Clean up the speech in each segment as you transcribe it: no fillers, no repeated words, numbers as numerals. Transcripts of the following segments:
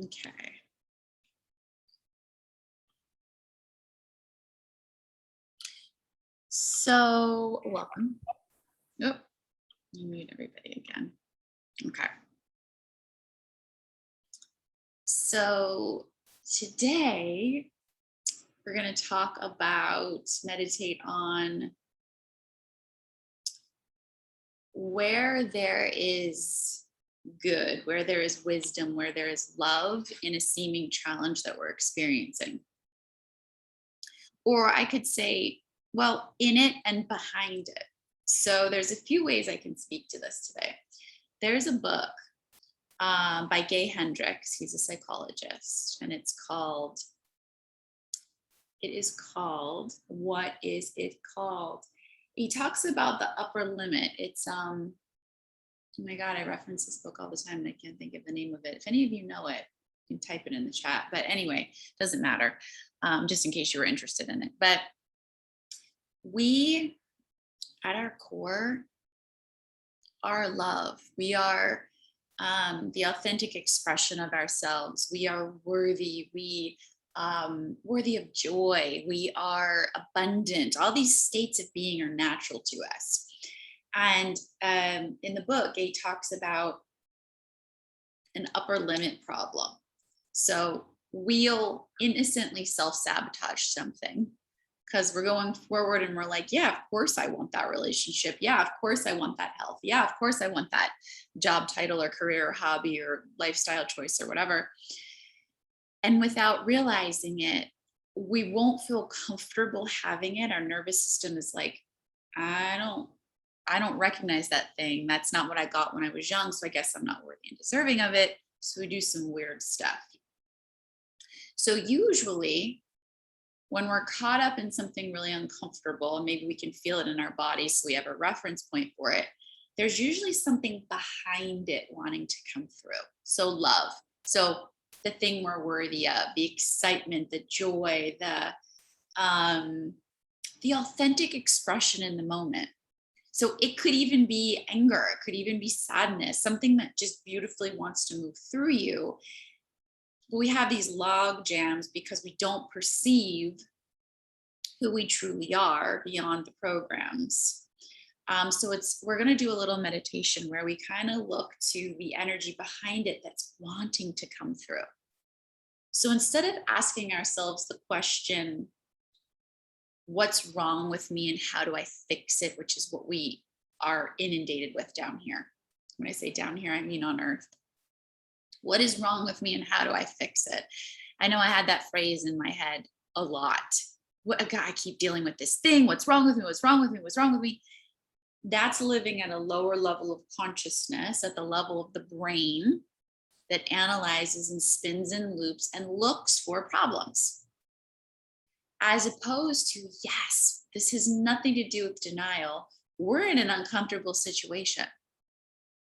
Okay. So welcome. Oh, you mute everybody again. Okay. So today we're going to talk about, meditate on where there is good, where there is wisdom, where there is love in a seeming challenge that we're experiencing. Or I could say, well, in it and behind it. So there's a few ways I can speak to this today. There's a book by Gay Hendricks. He's a psychologist, and it is called, what is it called? He talks about the upper limit. It's, oh my God, I reference this book all the time and I can't think of the name of it. If any of you know it, you can type it in the chat. But anyway, doesn't matter, just in case you were interested in it. But we, at our core, are love. We are the authentic expression of ourselves. We are worthy. We worthy of joy. We are abundant. All these states of being are natural to us. And in the book, Gay talks about an upper limit problem. So we'll innocently self-sabotage something because we're going forward and we're like, yeah, of course I want that relationship. Yeah, of course I want that health. Yeah, of course I want that job title or career or hobby or lifestyle choice or whatever. And without realizing it, we won't feel comfortable having it. Our nervous system is like, I don't recognize that thing. That's not what I got when I was young. So I guess I'm not worthy and deserving of it. So we do some weird stuff. So usually when we're caught up in something really uncomfortable, and maybe we can feel it in our body, so we have a reference point for it, there's usually something behind it wanting to come through. So love. So the thing we're worthy of, the excitement, the joy, the authentic expression in the moment. So it could even be anger, it could even be sadness, something that just beautifully wants to move through you. But we have these log jams because we don't perceive who we truly are beyond the programs. So we're going to do a little meditation where we kind of look to the energy behind it that's wanting to come through. So instead of asking ourselves the question, what's wrong with me and how do I fix it, which is what we are inundated with down here. When I say down here, I mean on earth. What is wrong with me and how do I fix it? I know I had that phrase in my head a lot. I keep dealing with this thing. What's wrong with me? What's wrong with me? What's wrong with me? That's living at a lower level of consciousness, at the level of the brain that analyzes and spins in loops and looks for problems. As opposed to, yes, this has nothing to do with denial. We're in an uncomfortable situation.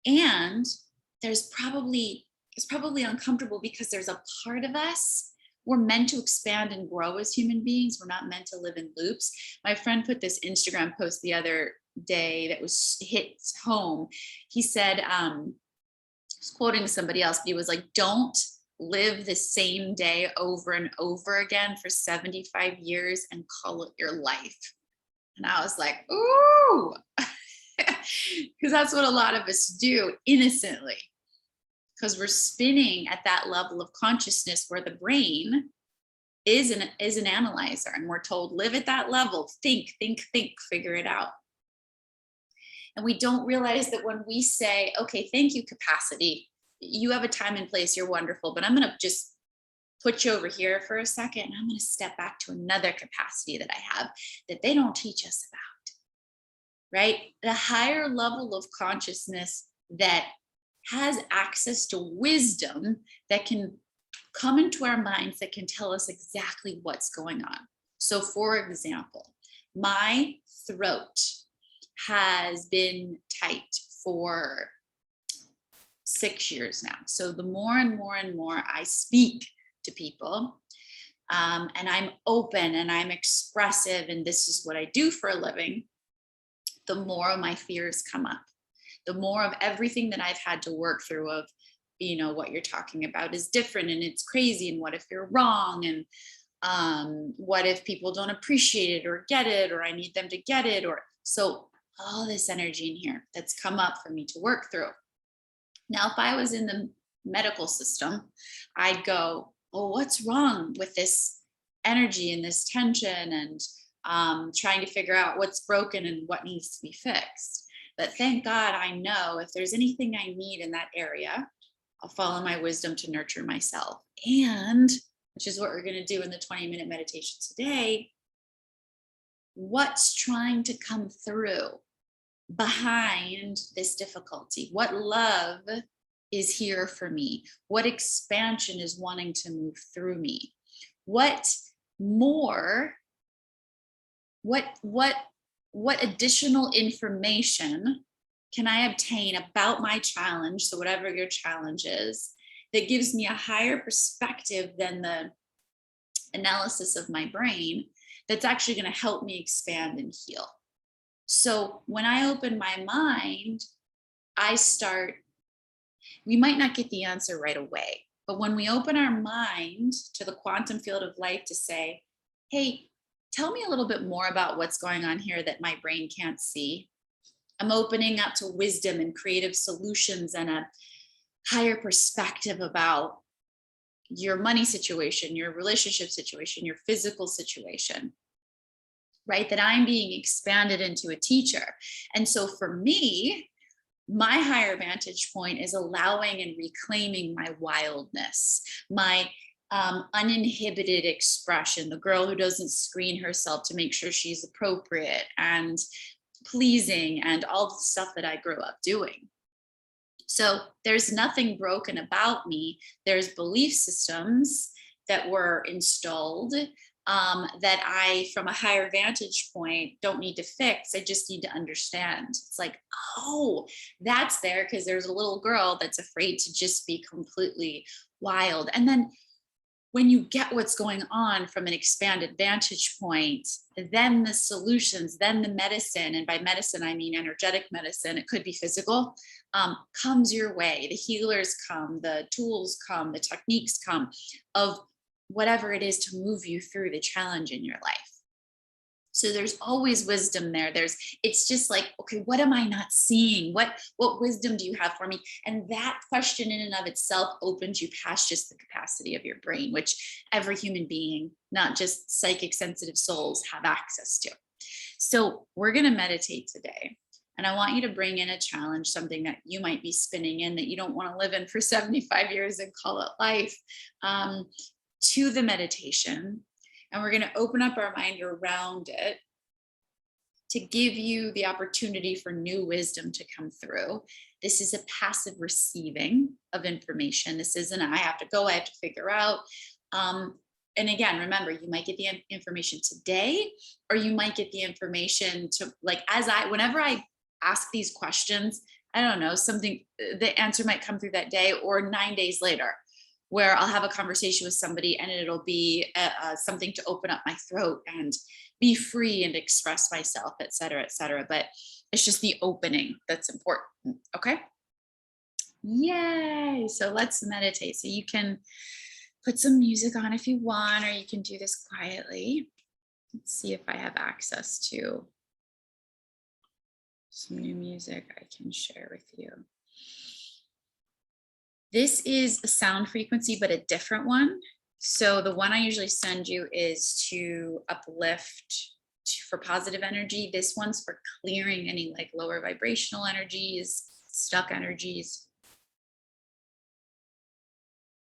And it's probably uncomfortable because there's a part of us. We're meant to expand and grow as human beings. We're not meant to live in loops. My friend put this Instagram post the other day that hit home. He said, I was quoting somebody else, but he was like, don't live the same day over and over again for 75 years and call it your life. And I was like, ooh, because that's what a lot of us do innocently, because we're spinning at that level of consciousness where the brain is an analyzer, and we're told, live at that level, think, figure it out. And we don't realize that when we say, okay, thank you, capacity, you have a time and place, you're wonderful, but I'm going to just put you over here for a second, and I'm going to step back to another capacity that I have that they don't teach us about, right? The higher level of consciousness that has access to wisdom that can come into our minds, that can tell us exactly what's going on. So for example, my throat has been tight for 6 years now. So the more and more I speak to people, and I'm open and I'm expressive, and this is what I do for a living, the more of my fears come up. The more of everything that I've had to work through of you know, what you're talking about is different and it's crazy, and what if you're wrong, and what if people don't appreciate it or get it, or I need them to get it, or so all this energy in here that's come up for me to work through. Now if I was in the medical system, I'd go, oh, what's wrong with this energy and this tension, and trying to figure out what's broken and what needs to be fixed. But thank God I know if there's anything I need in that area, I'll follow my wisdom to nurture myself. And which is what we're going to do in the 20-minute meditation today, what's trying to come through behind this difficulty? What love is here for me? What expansion is wanting to move through me? What more, what additional information can I obtain about my challenge? So whatever your challenge is, that gives me a higher perspective than the analysis of my brain, that's actually going to help me expand and heal. So when I open my mind, we might not get the answer right away, but when we open our mind to the quantum field of life to say, hey, tell me a little bit more about what's going on here that my brain can't see. I'm opening up to wisdom and creative solutions and a higher perspective about your money situation, your relationship situation, your physical situation, right? That I'm being expanded into a teacher. And so for me, my higher vantage point is allowing and reclaiming my wildness, my uninhibited expression, the girl who doesn't screen herself to make sure she's appropriate and pleasing, and all the stuff that I grew up doing. So there's nothing broken about me. There's belief systems that were installed that I, from a higher vantage point, don't need to fix. I just need to understand. It's like, oh, that's there because there's a little girl that's afraid to just be completely wild. And then when you get what's going on from an expanded vantage point, then the solutions, then the medicine, and by medicine, I mean energetic medicine, it could be physical, comes your way. The healers come, the tools come, the techniques come of whatever it is to move you through the challenge in your life. So there's always wisdom there. It's just like, okay, what am I not seeing? What wisdom do you have for me? And that question in and of itself opens you past just the capacity of your brain, which every human being, not just psychic sensitive souls, have access to. So we're going to meditate today. And I want you to bring in a challenge, something that you might be spinning in that you don't want to live in for 75 years and call it life, to the meditation. And we're going to open up our mind around it to give you the opportunity for new wisdom to come through. This is a passive receiving of information. This isn't, I have to figure out. And again, remember, you might get the information today, or you might get the information to, like, whenever I ask these questions, I don't know, the answer might come through that day or 9 days later, where I'll have a conversation with somebody and it'll be something to open up my throat and be free and express myself, et cetera, et cetera. But it's just the opening that's important. Okay. Yay. So let's meditate. So you can put some music on if you want, or you can do this quietly. Let's see if I have access to some new music I can share with you. This is a sound frequency, but a different one. So the one I usually send you is to uplift for positive energy. This one's for clearing any like lower vibrational energies, stuck energies.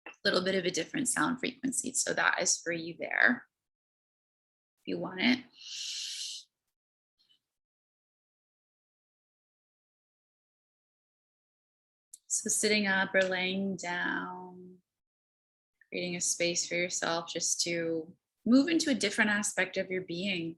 A little bit of a different sound frequency. So that is for you there, if you want it. So sitting up or laying down, creating a space for yourself just to move into a different aspect of your being.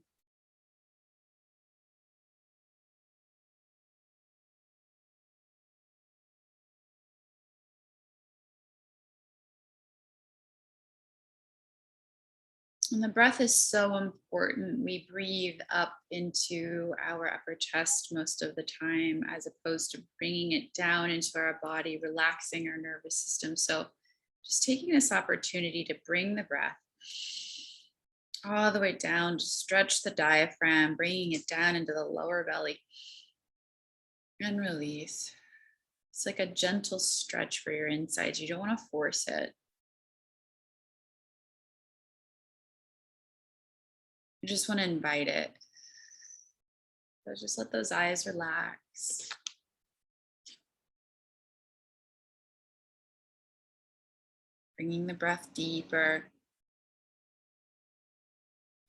And the breath is so important. We breathe up into our upper chest most of the time, as opposed to bringing it down into our body, relaxing our nervous system. So, just taking this opportunity to bring the breath all the way down, to stretch the diaphragm, bringing it down into the lower belly, and release. It's like a gentle stretch for your insides. You don't want to force it. You just want to invite it. So just let those eyes relax. Bringing the breath deeper.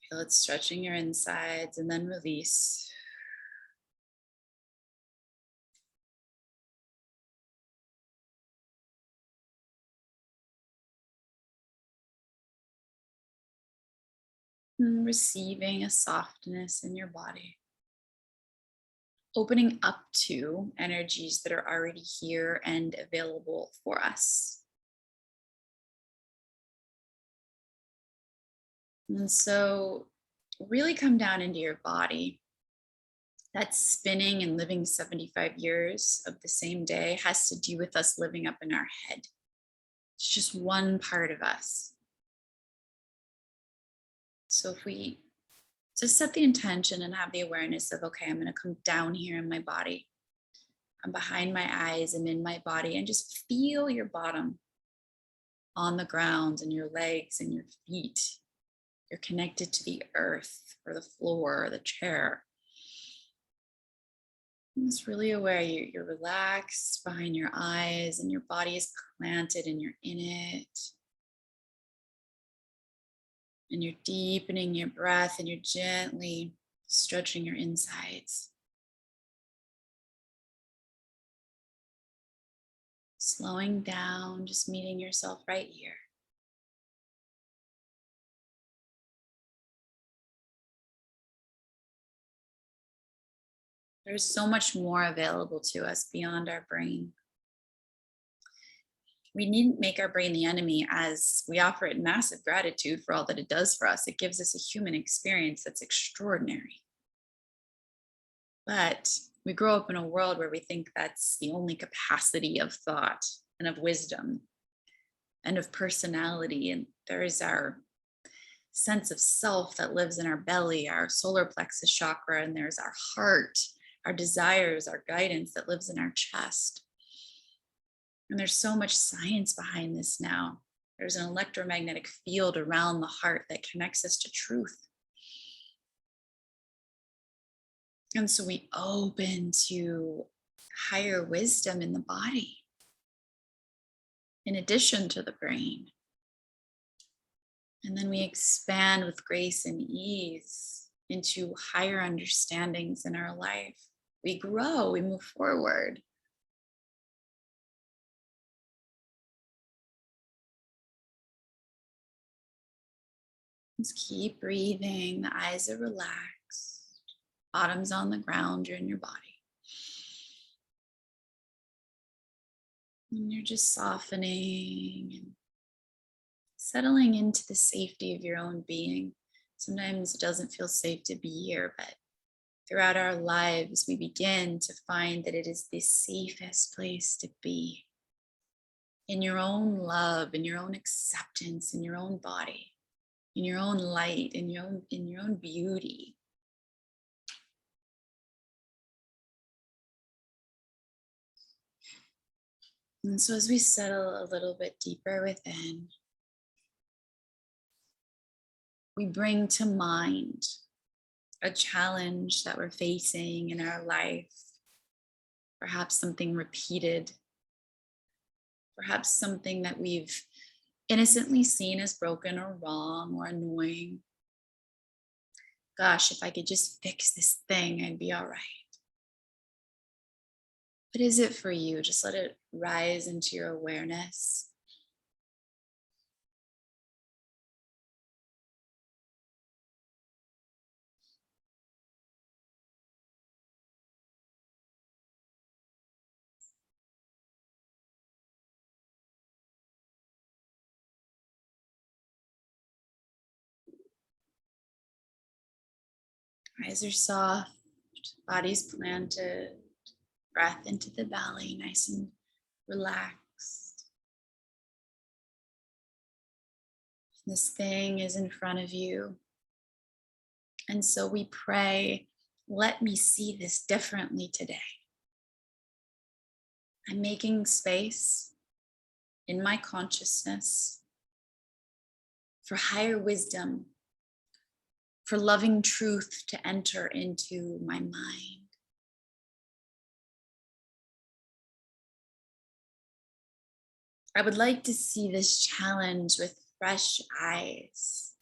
Feel it stretching your insides, and then release. And receiving a softness in your body. Opening up to energies that are already here and available for us. And so really come down into your body. That spinning and living 75 years of the same day has to do with us living up in our head. It's just one part of us. So if we just set the intention and have the awareness of, okay, I'm going to come down here in my body. I'm behind my eyes and in my body, and just feel your bottom on the ground and your legs and your feet. You're connected to the earth or the floor or the chair. I'm just really aware you're relaxed behind your eyes and your body is planted and you're in it. And you're deepening your breath and you're gently stretching your insides. Slowing down, just meeting yourself right here. There's so much more available to us beyond our brain. We needn't make our brain the enemy, as we offer it massive gratitude for all that it does for us. It gives us a human experience that's extraordinary. But we grow up in a world where we think that's the only capacity of thought and of wisdom and of personality. And there is our sense of self that lives in our belly, our solar plexus chakra, and there's our heart, our desires, our guidance that lives in our chest. And there's so much science behind this now. There's an electromagnetic field around the heart that connects us to truth. And so we open to higher wisdom in the body, in addition to the brain. And then we expand with grace and ease into higher understandings in our life. We grow, we move forward. Just keep breathing. The eyes are relaxed. Bottom's on the ground. You're in your body. And you're just softening and settling into the safety of your own being. Sometimes it doesn't feel safe to be here, but throughout our lives, we begin to find that it is the safest place to be. In your own love, in your own acceptance, in your own body, in your own light, in your own beauty. And so as we settle a little bit deeper within, we bring to mind a challenge that we're facing in our life, perhaps something repeated, perhaps something that we've innocently seen as broken or wrong or annoying. Gosh, if I could just fix this thing, I'd be all right. What is it for you? Just let it rise into your awareness. Eyes are soft, body's planted, breath into the belly, nice and relaxed. This thing is in front of you. And so we pray, let me see this differently today. I'm making space in my consciousness for higher wisdom, for loving truth to enter into my mind. I would like to see this challenge with fresh eyes,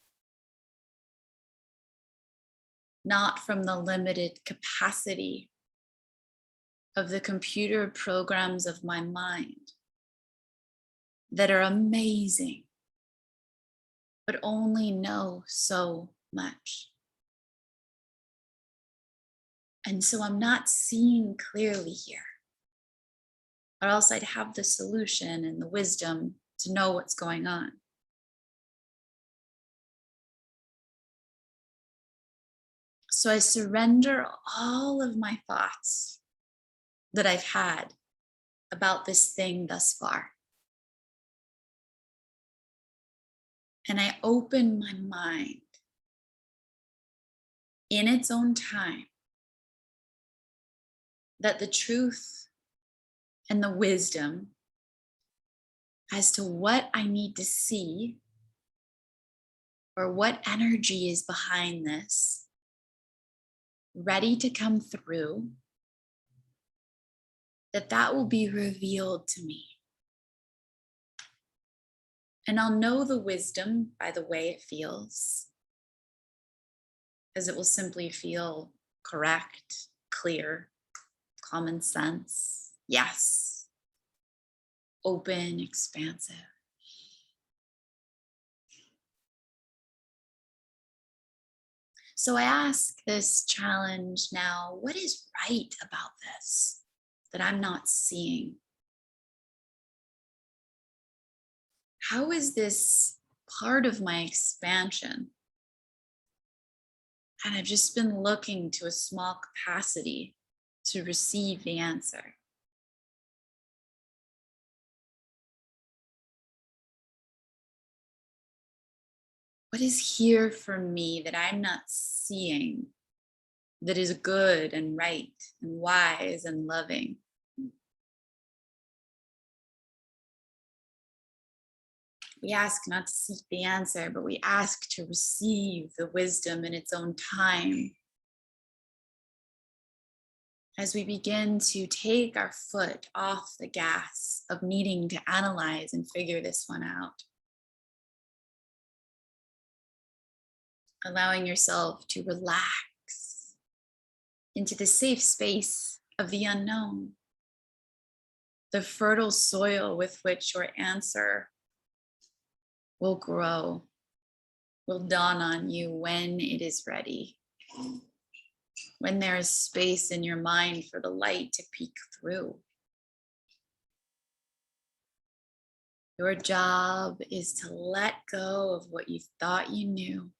not from the limited capacity of the computer programs of my mind that are amazing, but only know so much. And so I'm not seeing clearly here, or else I'd have the solution and the wisdom to know what's going on. So I surrender all of my thoughts that I've had about this thing thus far. And I open my mind in its own time that the truth and the wisdom as to what I need to see or what energy is behind this, ready to come through, that will be revealed to me. And I'll know the wisdom by the way it feels, as it will simply feel correct, clear, common sense, yes, open, expansive. So I ask this challenge now, what is right about this that I'm not seeing? How is this part of my expansion? And I've just been looking to a small capacity to receive the answer. What is here for me that I'm not seeing that is good and right and wise and loving? We ask not to seek the answer, but we ask to receive the wisdom in its own time. As we begin to take our foot off the gas of needing to analyze and figure this one out. Allowing yourself to relax into the safe space of the unknown, the fertile soil with which your answer will grow, will dawn on you when it is ready, when there is space in your mind for the light to peek through. Your job is to let go of what you thought you knew.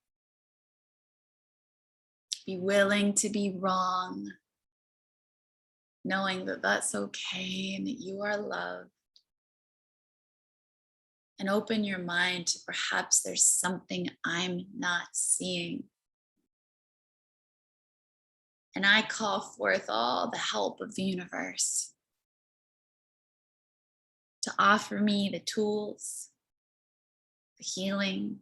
Be willing to be wrong, knowing that that's okay and that you are loved. And open your mind to perhaps there's something I'm not seeing. And I call forth all the help of the universe to offer me the tools, the healing,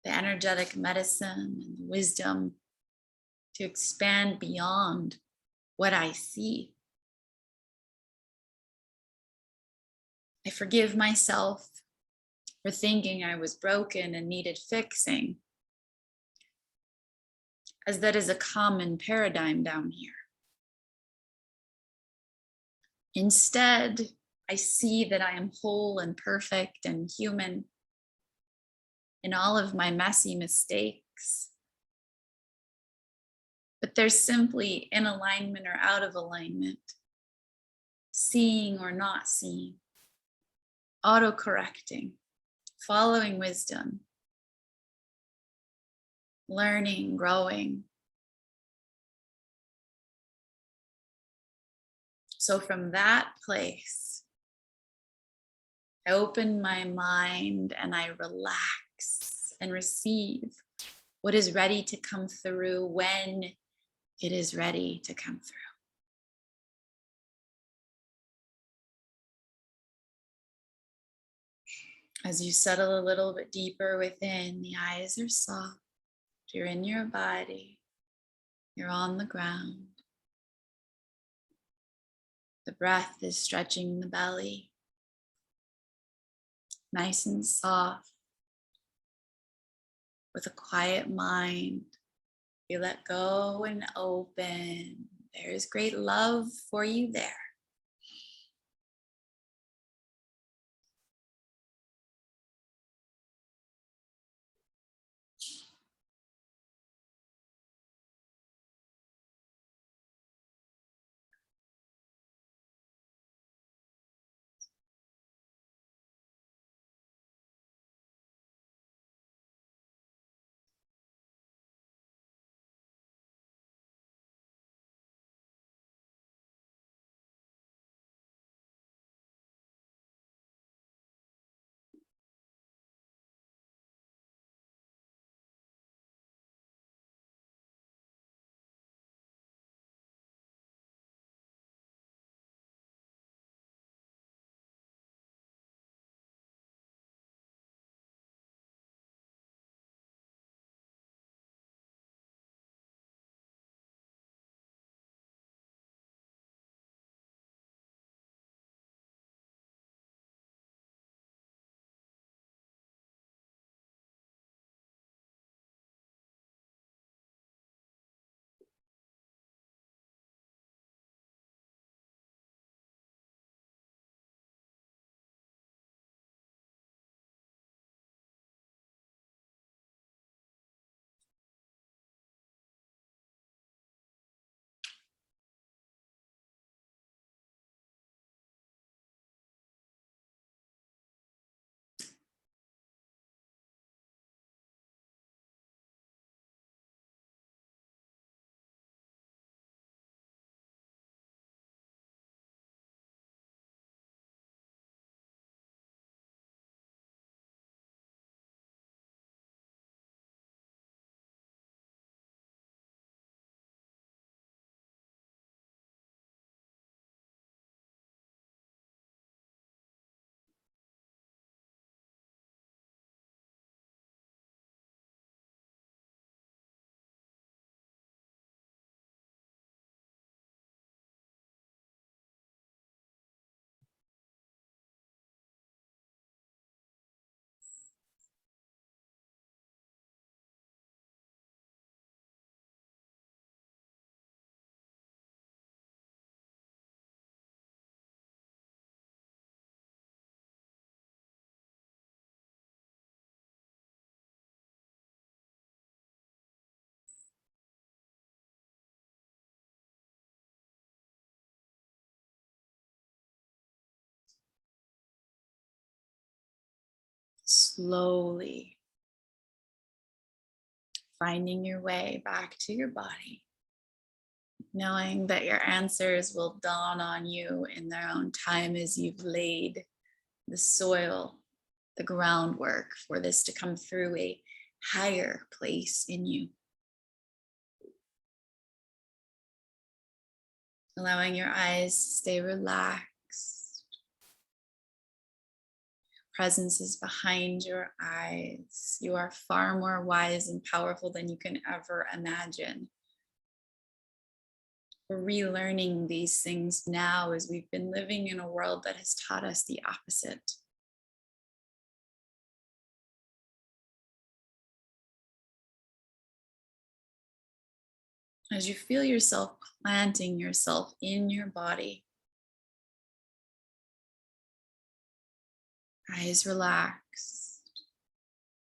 the energetic medicine, and the wisdom to expand beyond what I see. I forgive myself for thinking I was broken and needed fixing, as that is a common paradigm down here. Instead, I see that I am whole and perfect and human in all of my messy mistakes. But they're simply in alignment or out of alignment, seeing or not seeing, auto-correcting, following wisdom, learning, growing, So from that place, I open my mind and I relax and receive what is ready to come through when it is ready to come through. As you settle a little bit deeper within, the eyes are soft, you're in your body, you're on the ground. The breath is stretching the belly, nice and soft. With a quiet mind, you let go and open. There is great love for you there. Slowly finding your way back to your body, knowing that your answers will dawn on you in their own time as you've laid the soil, the groundwork for this to come through a higher place in you. Allowing your eyes to stay relaxed. Presence is behind your eyes. You are far more wise and powerful than you can ever imagine. We're relearning these things now as we've been living in a world that has taught us the opposite. As you feel yourself planting yourself in your body, eyes relaxed,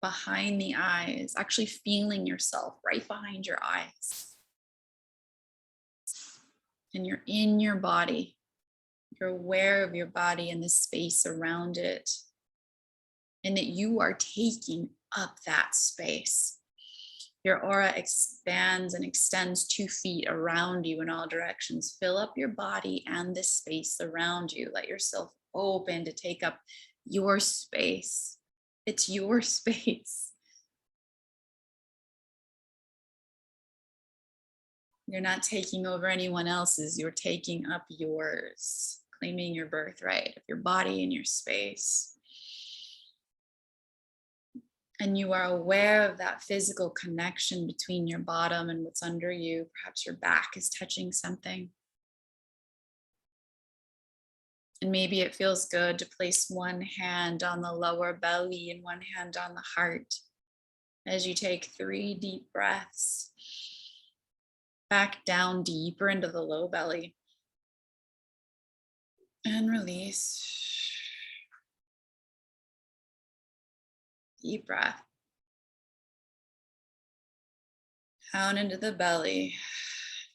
behind the eyes, actually feeling yourself right behind your eyes. And you're in your body. You're aware of your body and the space around it, and that you are taking up that space. Your aura expands and extends 2 feet around you in all directions. Fill up your body and the space around you. Let yourself open to take up your space. It's your space. You're not taking over anyone else's, you're taking up yours, claiming your birthright of your body and your space. And you are aware of that physical connection between your bottom and what's under you. Perhaps your back is touching something. And maybe it feels good to place one hand on the lower belly and one hand on the heart as you take 3 deep breaths. Back down deeper into the low belly. And release. Deep breath. Down into the belly.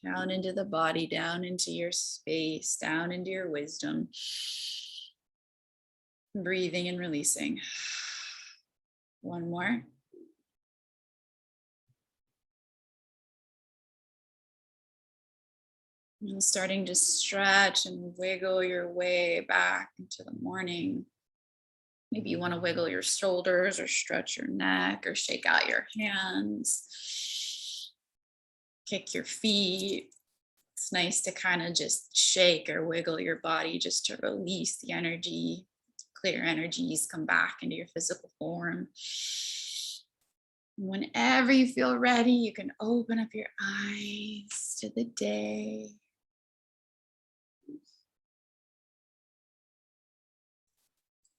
Down into the body. Down into your space. Down into your wisdom. Breathing and releasing. One more. And starting to stretch and wiggle your way back into the morning. Maybe you want to wiggle your shoulders or stretch your neck or shake out your hands. Kick your feet. It's nice to kind of just shake or wiggle your body just to release the energy. Clear energies come back into your physical form. Whenever you feel ready, you can open up your eyes to the day.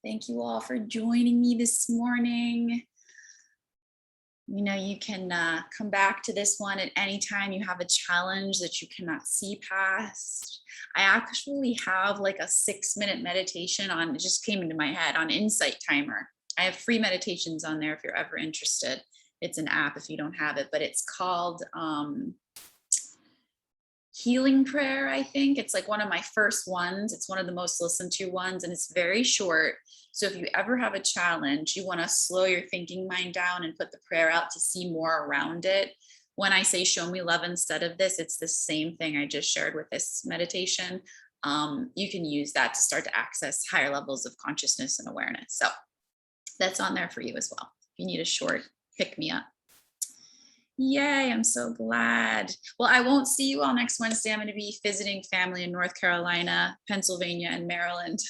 Thank you all for joining me this morning. You know, you can come back to this one at any time you have a challenge that you cannot see past. I actually have like a 6-minute meditation on, it just came into my head, on Insight Timer. I have free meditations on there if you're ever interested. It's an app if you don't have it, but it's called Healing Prayer, I think. It's like one of my first ones. It's one of the most listened to ones, and it's very short. So if you ever have a challenge, you want to slow your thinking mind down and put the prayer out to see more around it. When I say show me love instead of this, it's the same thing I just shared with this meditation. You can use that to start to access higher levels of consciousness and awareness. So that's on there for you as well. If you need a short pick me up. Yay, I'm so glad. Well, I won't see you all next Wednesday. I'm going to be visiting family in North Carolina, Pennsylvania, and Maryland.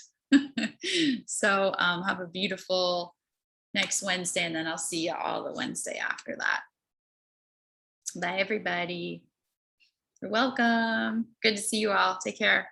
So have a beautiful next Wednesday, and then I'll see you all the Wednesday after that. Bye, everybody. You're welcome. Good to see you all. Take care.